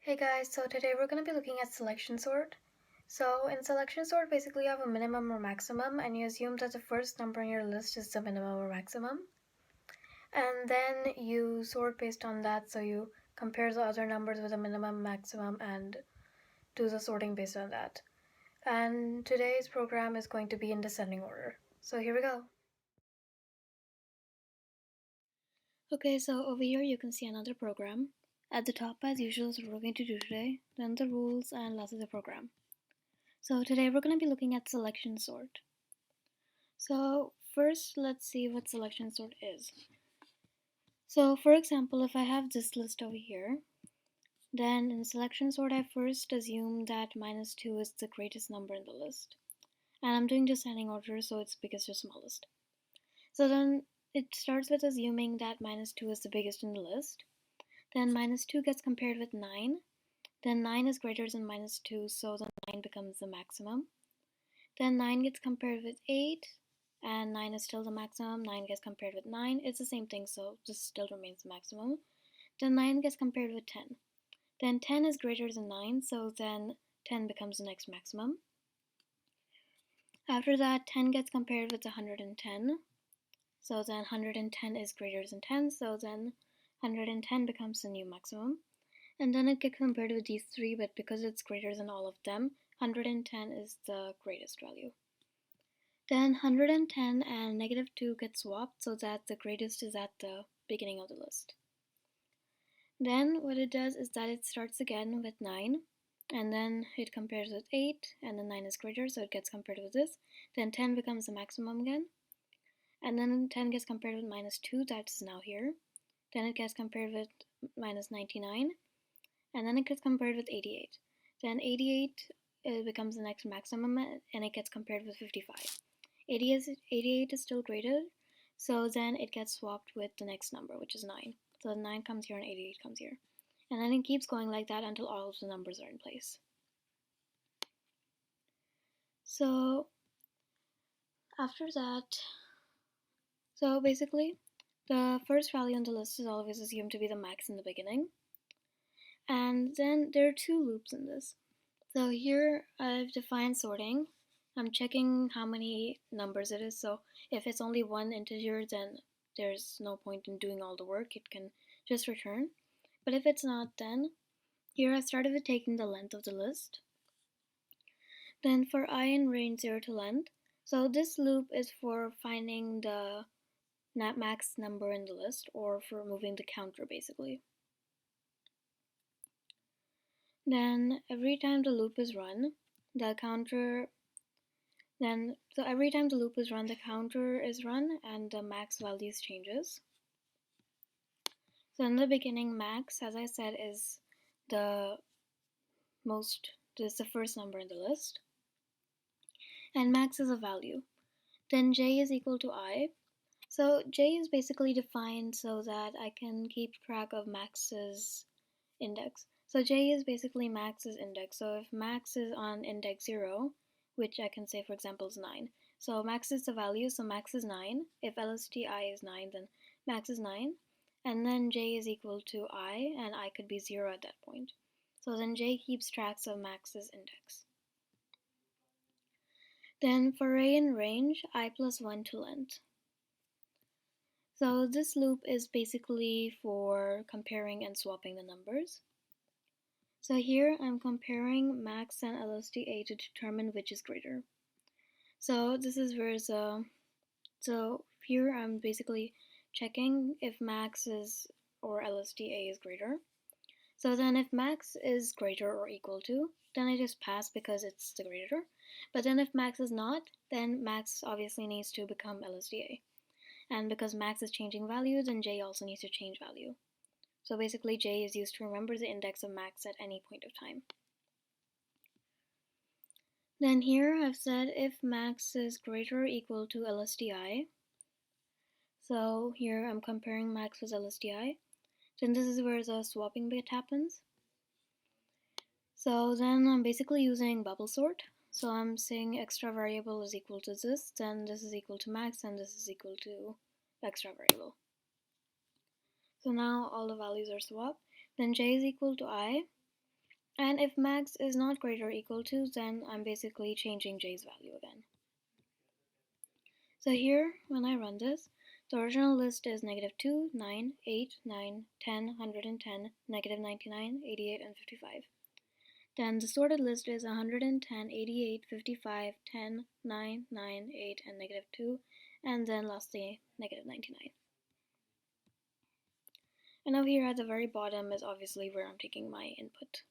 Hey guys, so today we're going to be looking at selection sort. So in selection sort, basically you have a minimum or maximum and you assume that the first number in your list is the minimum or maximum. And then you sort based on that, so you compare the other numbers with a minimum, maximum, and do the sorting based on that. And today's program is going to be in descending order. So here we go. Okay, so over here you can see another program. At the top, as usual, is what we're going to do today, then the rules and last of the program. So today we're going to be looking at selection sort. So first, let's see what selection sort is. So for example, if I have this list over here, then in selection sort, I first assume that -2 is the greatest number in the list. And I'm doing descending order, so it's biggest or smallest. So then it starts with assuming that -2 is the biggest in the list. Then -2 gets compared with 9. Then 9 is greater than -2, so then 9 becomes the maximum. Then 9 gets compared with 8, and 9 is still the maximum. 9 gets compared with 9. It's the same thing, so this still remains the maximum. Then 9 gets compared with 10. Then 10 is greater than 9, so then 10 becomes the next maximum. After that, 10 gets compared with 110. So then 110 is greater than 10, so then 110 becomes the new maximum. And then it gets compared with these three, but because it's greater than all of them, 110 is the greatest value. Then 110 and -2 get swapped so that the greatest is at the beginning of the list. Then what it does is that it starts again with 9, and then it compares with 8, and then 9 is greater, so it gets compared with this. Then 10 becomes the maximum again, and then 10 gets compared with -2, that's now here. Then it gets compared with -99, and then it gets compared with 88. Then 88 becomes the next maximum, and it gets compared with 55. 88 is still greater, so then it gets swapped with the next number, which is 9. So 9 comes here and 88 comes here. And then it keeps going like that until all of the numbers are in place. So after that, so basically, the first value on the list is always assumed to be the max in the beginning. And then there are two loops in this. So here I've defined sorting. I'm checking how many numbers it is, so if it's only one integer, then there's no point in doing all the work, it can just return. But if it's not, then here I started with taking the length of the list. Then for I in range 0 to length, so this loop is for finding the max number in the list, or for moving the counter basically. Then every time the loop is run, the counter so every time the loop is run, the counter is run and the max values changes. So in the beginning, max, as I said, is the first number in the list. And max is a value. Then j is equal to I. So j is basically defined so that I can keep track of max's index. So j is basically max's index. So if max is on index 0, which I can say for example is 9. So max is the value, so max is 9. If LSTI is 9, then max is 9. And then j is equal to I, and I could be 0 at that point. So then j keeps tracks of max's index. Then for array in range, I plus 1 to length. So this loop is basically for comparing and swapping the numbers. So here I'm comparing max and LSTA to determine which is greater. So this is where so here I'm basically checking if max is or LSTA is greater. So then if max is greater or equal to, then it is passed because it's the greater. But then if max is not, then max obviously needs to become LSTA. And because max is changing value, then j also needs to change value. So basically j is used to remember the index of max at any point of time. Then here I've said if max is greater or equal to LSTI. So here I'm comparing max with LSTI. Then this is where the swapping bit happens. So then I'm basically using bubble sort. So I'm saying extra variable is equal to this, then this is equal to max, and this is equal to extra variable. So now all the values are swapped. Then j is equal to I. And if max is not greater or equal to, then I'm basically changing j's value again. So here, when I run this, the original list is -2, 9, 8, 9, 10, 110, -99, 88, and 55. Then the sorted list is 110, 88, 55, 10, 9, 9, 8, and -2, and then lastly, -99. And now here at the very bottom is obviously where I'm taking my input.